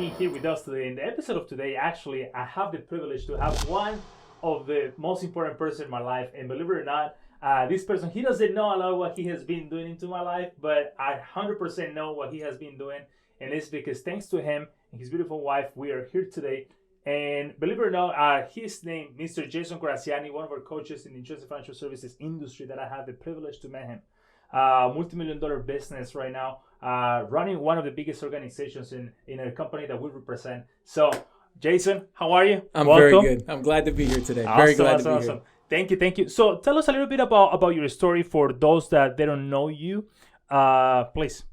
being here with us today. In the episode of today, actually, I have the privilege to have one of the most important person in my life. And believe it or not, this person, he doesn't know a lot of what he has been doing into my life, but I 100% know what he has been doing. And it's because thanks to him and his beautiful wife, we are here today. And believe it or not, his name, Mr. Jason Graziani, one of our coaches in the insurance and financial services industry that I had the privilege to meet him. Multi-million-dollar business right now, running one of the biggest organizations in a company that we represent. So, Jason, how are you? I'm Welcome. very good. I'm glad to be here today. Awesome, Very glad to be awesome. here. Thank you. So, tell us a little bit about your story for those that they don't know you, please.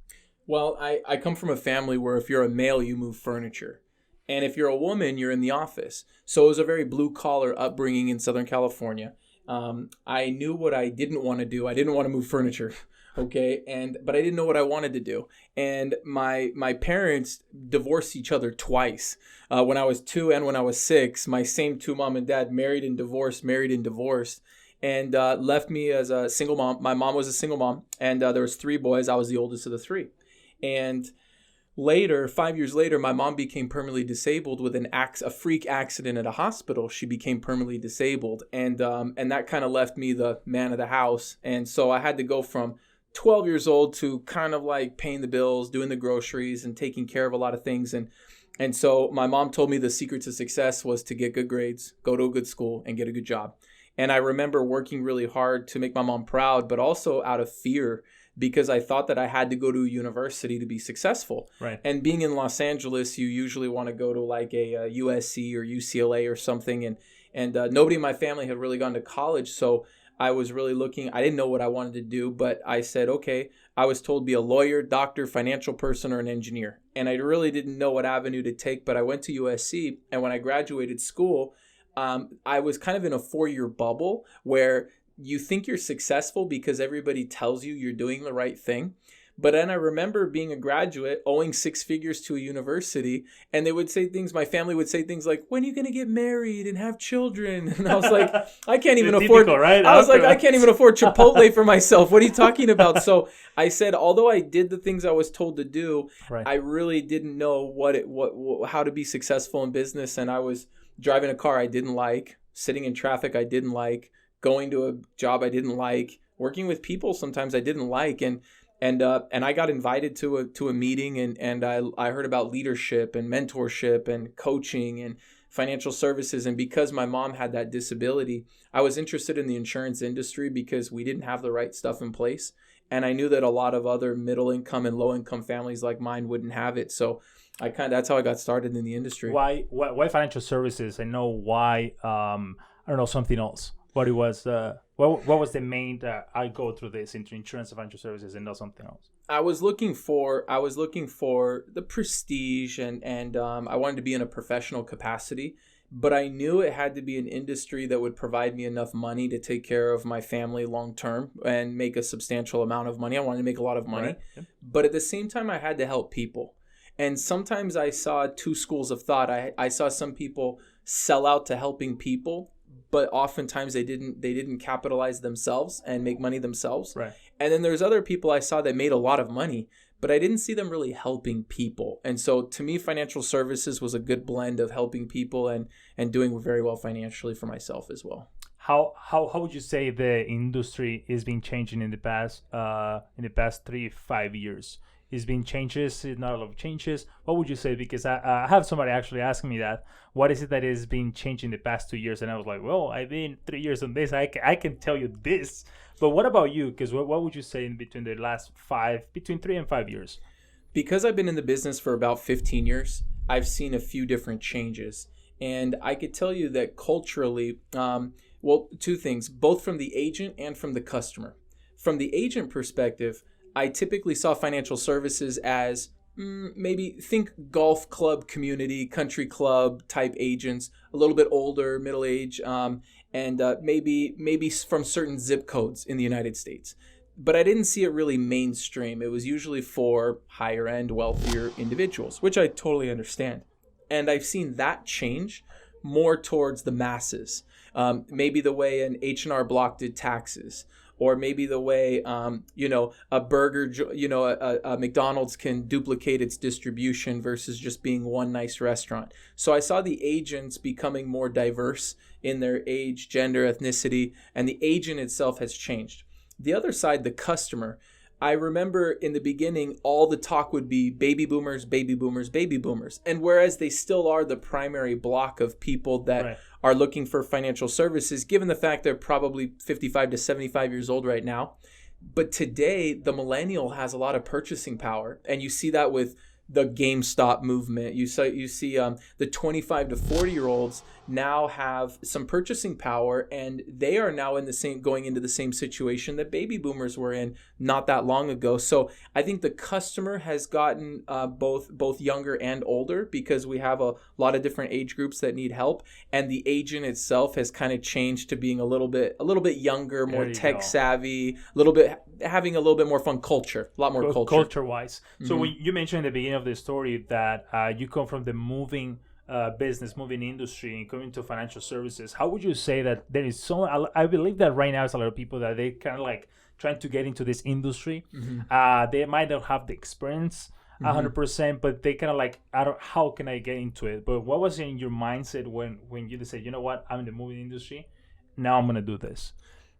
Well, I come from a family where if you're a male, you move furniture. And if you're a woman, you're in the office. So it was a very blue-collar upbringing in Southern California. I knew what I didn't want to do. I didn't want to move furniture, okay? But I didn't know what I wanted to do. And my parents divorced each other twice. When I was 2 and when I was 6, my same two mom and dad married and divorced, and left me as a single mom. My mom was a single mom, and there was 3 boys. I was the oldest of the 3. And later, 5 years later, my mom became permanently disabled with a freak accident at a hospital. She became permanently disabled, and that kind of left me the man of the house. And so I had to go from 12 years old to kind of like paying the bills, doing the groceries, and taking care of a lot of things. And so my mom told me the secret to success was to get good grades, go to a good school, and get a good job. And I remember working really hard to make my mom proud, but also out of fear, because I thought that I had to go to a university to be successful. Right. And being in Los Angeles, you usually want to go to like a USC or UCLA or something. And nobody in my family had really gone to college. So I was really looking. I didn't know what I wanted to do, but I said, okay, I was told to be a lawyer, doctor, financial person, or an engineer. And I really didn't know what avenue to take, but I went to USC. And when I graduated school, I was kind of in a 4-year bubble where you think you're successful because everybody tells you you're doing the right thing. But then I remember being a graduate, owing 6 figures to a university, and they would say things, my family would say things like, when are you going to get married and have children? And I was like, I can't even afford, typical, right? I was like, I can't even afford Chipotle for myself. What are you talking about? So I said, although I did the things I was told to do, Right. I really didn't know how to be successful in business. And I was driving a car I didn't like, sitting in traffic I didn't like, going to a job I didn't like, working with people sometimes I didn't like, and I got invited to a meeting, and I heard about leadership and mentorship and coaching and financial services. And because my mom had that disability, I was interested in the insurance industry because we didn't have the right stuff in place, and I knew that a lot of other middle income and low income families like mine wouldn't have it. So that's how I got started in the industry. Why financial services? I know why. I don't know, something else. What it was, what was the main I go through this into insurance and financial services and not something else? I was looking for the prestige, and I wanted to be in a professional capacity, but I knew it had to be an industry that would provide me enough money to take care of my family long term and make a substantial amount of money. I wanted to make a lot of money, Right. Yep. but at the same time, I had to help people. And sometimes I saw 2 schools of thought. I saw some people sell out to helping people, but oftentimes they didn't capitalize themselves and make money themselves. Right. And then there's other people I saw that made a lot of money, but I didn't see them really helping people. And so to me, financial services was a good blend of helping people and doing very well financially for myself as well. How would you say the industry is been changing in the past 3-5 years? It's been changes, not a lot of changes. What would you say? Because I have somebody actually asking me that. What is it that is being changed in the past 2 years? And I was like, well, I've been 3 years on this. I can tell you this. But what about you? Because what would you say in between the last between 3 and 5 years? Because I've been in the business for about 15 years, I've seen a few different changes. And I could tell you that culturally, 2 things, both from the agent and from the customer. From the agent perspective, I typically saw financial services as maybe think golf club community, country club type agents, a little bit older, middle age, and maybe from certain zip codes in the United States. But I didn't see it really mainstream. It was usually for higher end, wealthier individuals, which I totally understand. And I've seen that change more towards the masses. Maybe the way an H&R Block did taxes, or maybe the way, a a McDonald's can duplicate its distribution versus just being one nice restaurant. So I saw the agents becoming more diverse in their age, gender, ethnicity, and the agent itself has changed. The other side, the customer. I remember in the beginning, all the talk would be baby boomers, baby boomers, baby boomers. And whereas they still are the primary block of people that are looking for financial services, given the fact they're probably 55 to 75 years old right now. But today, the millennial has a lot of purchasing power. And you see that with the GameStop movement. You see the 25 to 40-year-olds now have some purchasing power, and they are now going into the same situation that baby boomers were in not that long ago. So I think the customer has gotten both younger and older, because we have a lot of different age groups that need help, and the agent itself has kind of changed to being a little bit younger, more tech savvy, having a little bit more fun culture, a lot more culture-wise. So when you mentioned at the beginning of the story that you come from the moving industry and coming to financial services, how would you say that there is I believe that right now there's a lot of people that they kind of like trying to get into this industry. They might not have the experience 100%, but they kind of like, how can I get into it? But what was in your mindset when you decided, you know what, I'm in the movie industry, now I'm going to do this?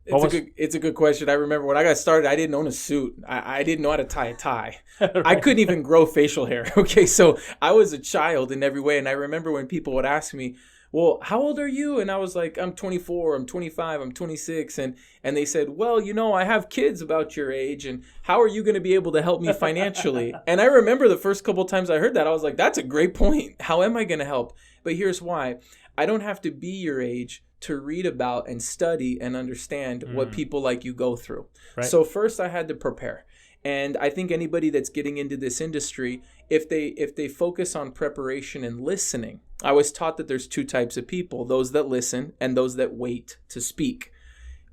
It's a good question. I remember when I got started, I didn't own a suit. I didn't know how to tie a tie. Right. I couldn't even grow facial hair. Okay, so I was a child in every way. And I remember when people would ask me, well, how old are you? And I was like, I'm 24, I'm 25, I'm 26. And they said, well, I have kids about your age. And how are you going to be able to help me financially? And I remember the first couple of times I heard that, I was like, that's a great point. How am I going to help? But here's why. I don't have to be your age to read about and study and understand what people like you go through. Right. So first I had to prepare. And I think anybody that's getting into this industry, if they focus on preparation and listening, I was taught that there's two types of people, those that listen and those that wait to speak.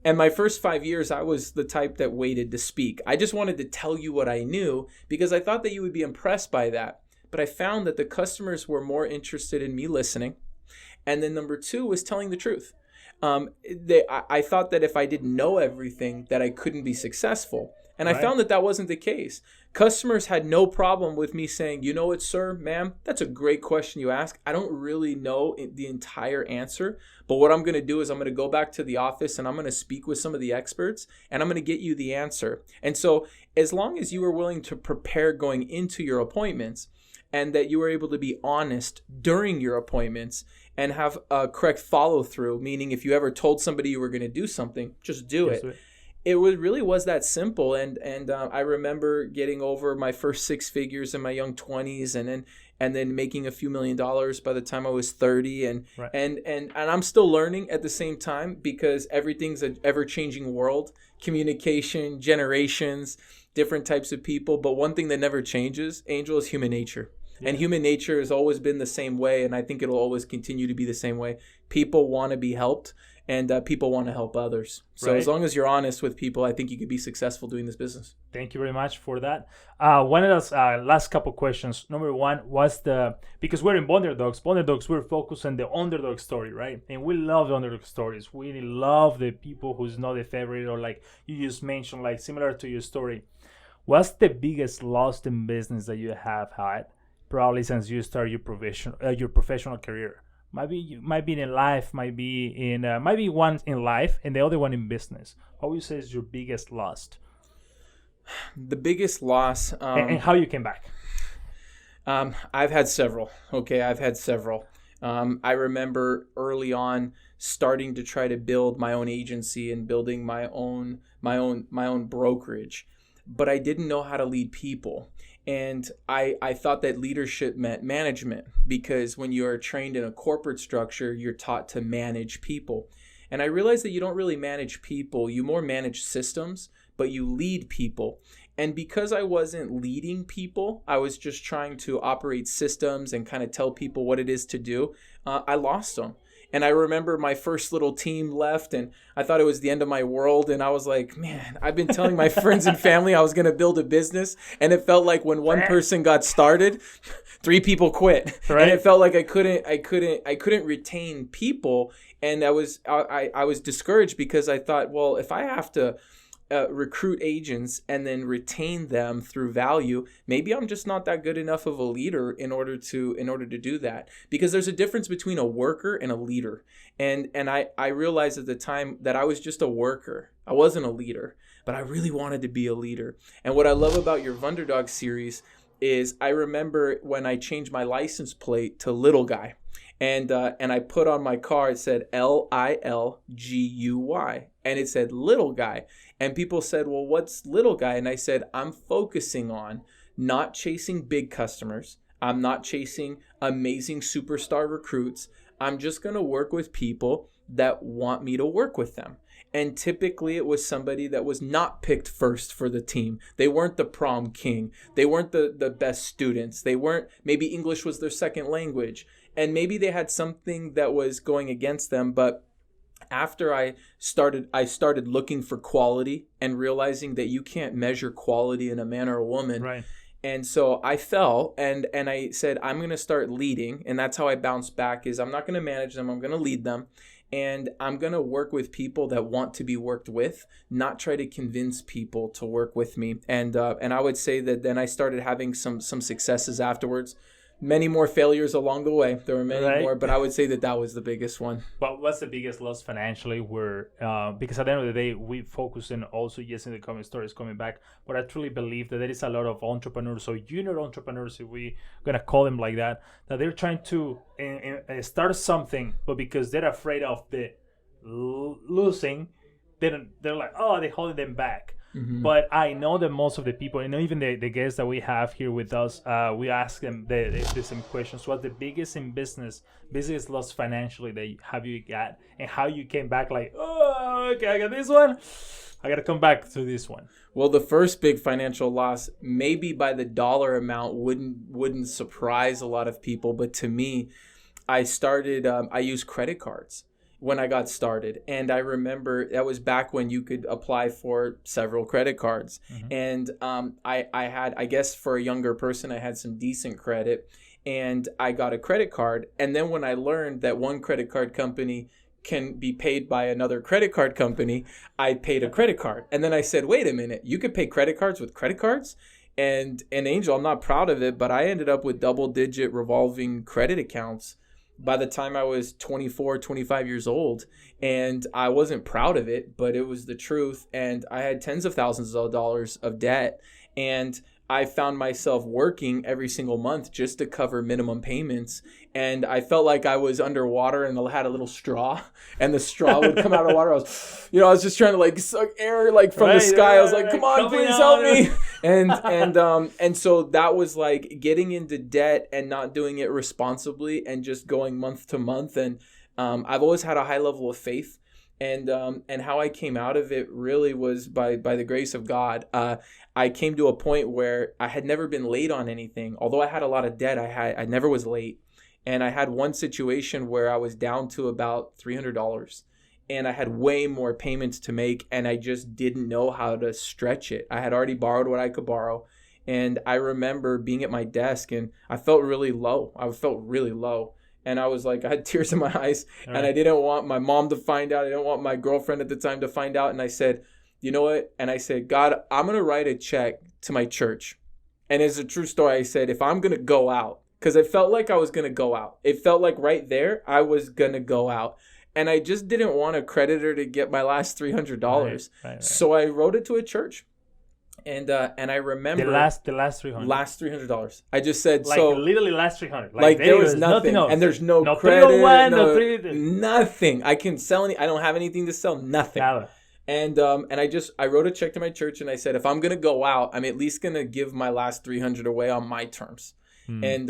And my first 5 years, I was the type that waited to speak. I just wanted to tell you what I knew because I thought that you would be impressed by that. But I found that the customers were more interested in me listening. And then number two was telling the truth. I thought that if I didn't know everything, that I couldn't be successful. And I found that wasn't the case. Customers had no problem with me saying, you know what, sir, ma'am, that's a great question you ask. I don't really know the entire answer. But what I'm going to do is I'm going to go back to the office and I'm going to speak with some of the experts and I'm going to get you the answer. And so as long as you were willing to prepare going into your appointments and that you were able to be honest during your appointments and have a correct follow through, meaning if you ever told somebody you were going to do something, just do it. It really was that simple. And I remember getting over my first six figures in my young 20s and then making a few $1 million by the time I was 30. And I'm still learning at the same time because everything's an ever-changing world, communication, generations, different types of people. But one thing that never changes, Angel, is human nature. Yeah. And human nature has always been the same way, and I think it'll always continue to be the same way. People want to be helped, and people want to help others. So as long as you're honest with people, I think you could be successful doing this business. Thank you very much for that. One of those last couple questions. Number one was because we're in Bonderdogs, we're focused on the underdog story, right? And we love the underdog stories. We love the people who's not the favorite, or like you just mentioned, like similar to your story. What's the biggest loss in business that you have had, probably since you started your professional career? Might be in life, might be one in life and the other one in business. What would you say is your biggest loss? The biggest loss, and how you came back? I've had several. Okay, I've had several. I remember early on starting to try to build my own agency and building my own brokerage, but I didn't know how to lead people. And I thought that leadership meant management, because when you are trained in a corporate structure, you're taught to manage people. And I realized that you don't really manage people. You more manage systems, but you lead people. And because I wasn't leading people, I was just trying to operate systems and kind of tell people what it is to do. I lost them. And I remember my first little team left and I thought it was the end of my world. And I was like, man, I've been telling my friends and family I was going to build a business. And it felt like when one person got started, 3 people quit. Right. And it felt like I couldn't retain people. And I was discouraged because I thought, well, if I have to recruit agents and then retain them through value, maybe I'm just not that good enough of a leader in order to do that. Because there's a difference between a worker and a leader. And I realized at the time that I was just a worker. I wasn't a leader, but I really wanted to be a leader. And what I love about your Wunderdog series is I remember when I changed my license plate to Little Guy. And I put on my car, it said Lilguy, and it said Little Guy. And people said, well, what's Little Guy? And I said, I'm focusing on not chasing big customers. I'm not chasing amazing superstar recruits. I'm just going to work with people that want me to work with them. And typically it was somebody that was not picked first for the team. They weren't the prom king. They weren't the best students. They weren't, maybe English was their second language. And maybe they had something that was going against them. But after I started looking for quality and realizing that you can't measure quality in a man or a woman. Right. And so I fell and I said, I'm going to start leading. And that's how I bounced back is I'm not going to manage them. I'm going to lead them. And I'm going to work with people that want to be worked with, not try to convince people to work with me. And I would say that then I started having some successes afterwards. Many more failures along the way. There were many more, but I would say that was the biggest one. But what's the biggest loss financially? Because at the end of the day, we focus on also, yes, in the coming stories coming back. But I truly believe that there is a lot of entrepreneurs or junior entrepreneurs, if we're going to call them like that they're trying to start something, but because they're afraid of the losing, they're like, oh, they're holding them back. Mm-hmm. But I know that most of the people, and even the guests that we have here with us, we ask them the same questions. What's the biggest in biggest loss financially that have you got, and how you came back like, oh, okay, I got this one, I got to come back to this one. Well, the first big financial loss, maybe by the dollar amount, wouldn't surprise a lot of people. But to me, I used credit cards when I got started. And I remember that was back when you could apply for several credit cards. Mm-hmm. And I had, I guess for a younger person, I had some decent credit and I got a credit card. And then when I learned that one credit card company can be paid by another credit card company, I paid a credit card. And then I said, wait a minute, you could pay credit cards with credit cards? And Angel, I'm not proud of it, but I ended up with double-digit revolving credit accounts by the time I was 24, 25 years old. And I wasn't proud of it, but it was the truth. And I had tens of thousands of dollars of debt. And I found myself working every single month just to cover minimum payments. And I felt like I was underwater and I had a little straw and the straw would come out of water. I was just trying to like suck air like from the sky. I was like, come on, please help me. And so that was like getting into debt and not doing it responsibly and just going month to month. And I've always had a high level of faith. And how I came out of it really was by the grace of God. I came to a point where I had never been late on anything. Although I had a lot of debt, I never was late. And I had one situation where I was down to about $300. And I had way more payments to make. And I just didn't know how to stretch it. I had already borrowed what I could borrow. And I remember being at my desk and I felt really low. And I was like, I had tears in my eyes and I didn't want my mom to find out. I didn't want my girlfriend at the time to find out. And I said, you know what? And I said, God, I'm going to write a check to my church. And it's a true story. I said, if I'm going to go out, because it felt like I was going to go out. It felt like right there, I was going to go out. And I just didn't want a creditor to get my last $300. Right. So I wrote it to a church. And I remember the last $300. Last $300. I just said like so. Literally last $300. Like there was nothing else. And there's no credit. 301, nothing. I can sell I don't have anything to sell. Nothing. Nada. And I wrote a check to my church and I said, if I'm gonna go out, I'm at least gonna give my last $300 away on my terms. And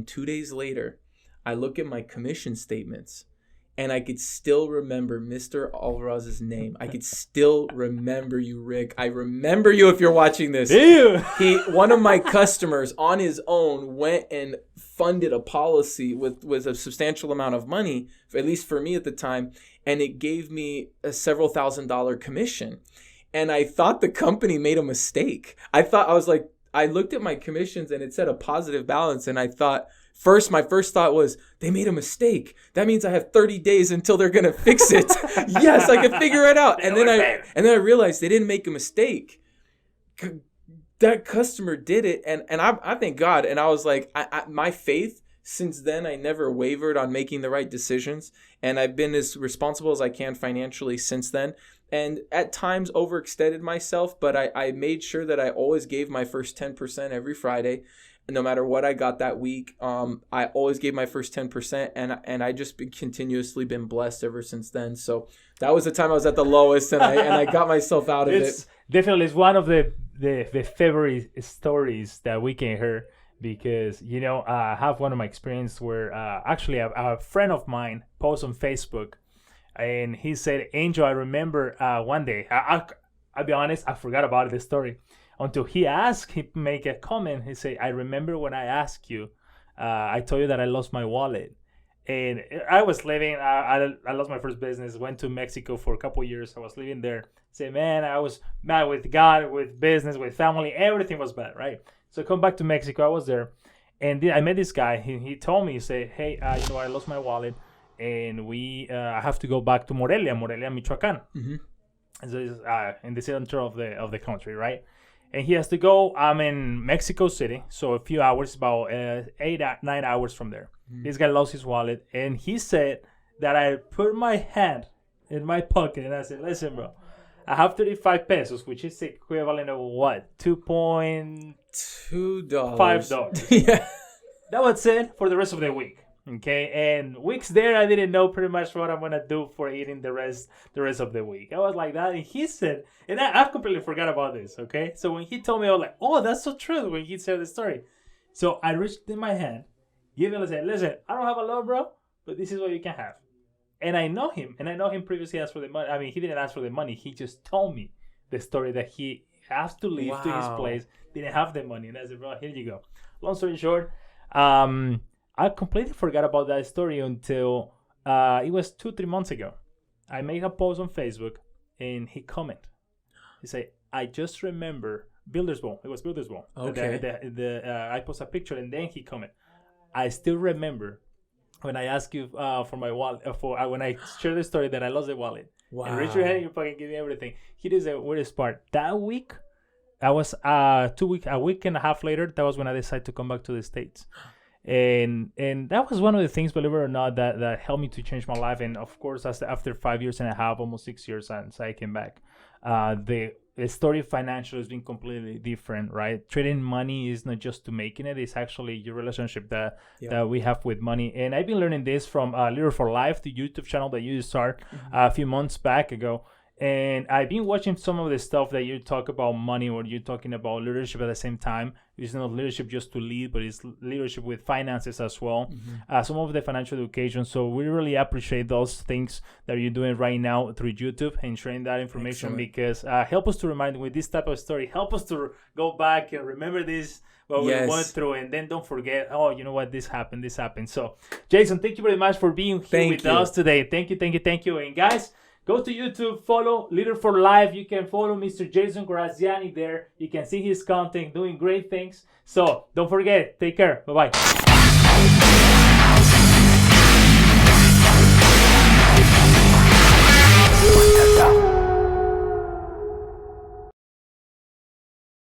2 days later, I look at my commission statements. And I could still remember Mr. Alvarez's name. I could still remember you, Rick. I remember you if you're watching this. One of my customers on his own went and funded a policy with a substantial amount of money, at least for me at the time, and it gave me a several $1,000 commission. And I thought the company made a mistake. I looked at my commissions and it said a positive balance, and I thought, First, my first thought was, they made a mistake. That means I have 30 days until they're going to fix it. Yes, I can figure it out. And then I realized they didn't make a mistake. That customer did it. And I thank God. And I was like, my faith, since then, I never wavered on making the right decisions. And I've been as responsible as I can financially since then. And at times overextended myself, but I made sure that I always gave my first 10% every Friday. No matter what I got that week, I always gave my first 10%, and I just continuously been blessed ever since then. So that was the time I was at the lowest, and I got myself out of it. Definitely, it's one of the favorite stories that we can hear, because I have one of my experience where actually a friend of mine posted on Facebook, and he said, "Angel, I remember one day. I'll be honest, I forgot about the story." Until he make a comment. He said, "I remember when I asked you, I told you that I lost my wallet." And I was living, I lost my first business, went to Mexico for a couple of years. I was living there. Say, man, I was mad with God, with business, with family. Everything was bad, right? So I come back to Mexico. I was there. And I met this guy. He told me, he said, "Hey, I lost my wallet. And I have to go back to Morelia, Michoacan." Mm-hmm. And so it's in the center of the country, right? And he has to go. I'm in Mexico City, so a few hours, about 9 hours from there. Mm. This guy lost his wallet, and he said that I put my hand in my pocket, and I said, "Listen, bro, I have 35 pesos, which is equivalent of what? $2.5. Yeah. That was it for the rest of the week. Okay, and weeks there, I didn't know pretty much what I'm gonna do for eating the rest of the week. I was like that, and he said, and I've completely forgot about this. Okay, so when he told me, I was like, "Oh, that's so true." When he said the story, so I reached in my hand, give him, and said, "Listen, I don't have a lot, bro, but this is what you can have." And I know him, previously asked for the money. I mean, he didn't ask for the money. He just told me the story that he has to leave to his place, didn't have the money, and I said, "Bro, here you go." Long story short, I completely forgot about that story until it was 2-3 months ago. I made a post on Facebook, and he commented. He said, "I just remember Bildersball." It was Bildersball. Okay. I posted a picture, and then he commented, "I still remember when I asked you for my wallet, when I shared the story that I lost the wallet." Wow. And raise your hand, you fucking give me everything. Here is the weirdest part. That week, that was a week and a half later, that was when I decided to come back to the States. And that was one of the things, believe it or not, that helped me to change my life. And of course, after 5 years and a half, almost 6 years since I came back, the story financial has been completely different, right? Trading money is not just to making it; it's actually your relationship that we have with money. And I've been learning this from Leader for Life, the YouTube channel that you started a few months back ago. And I've been watching some of the stuff that you talk about money, or you're talking about leadership at the same time. It's not leadership just to lead, but it's leadership with finances as well. Mm-hmm. Some of the financial education. So we really appreciate those things that you're doing right now through YouTube and sharing that information. Excellent. Because help us to remind with this type of story, help us to go back and remember this, what we went through, and then don't forget, oh, you know what, this happened. So Jason, thank you very much for being here with us today. Thank you. And guys, go to YouTube, follow Leader for Life. You can follow Mr. Jason Graziani there. You can see his content, doing great things. So don't forget, take care. Bye-bye.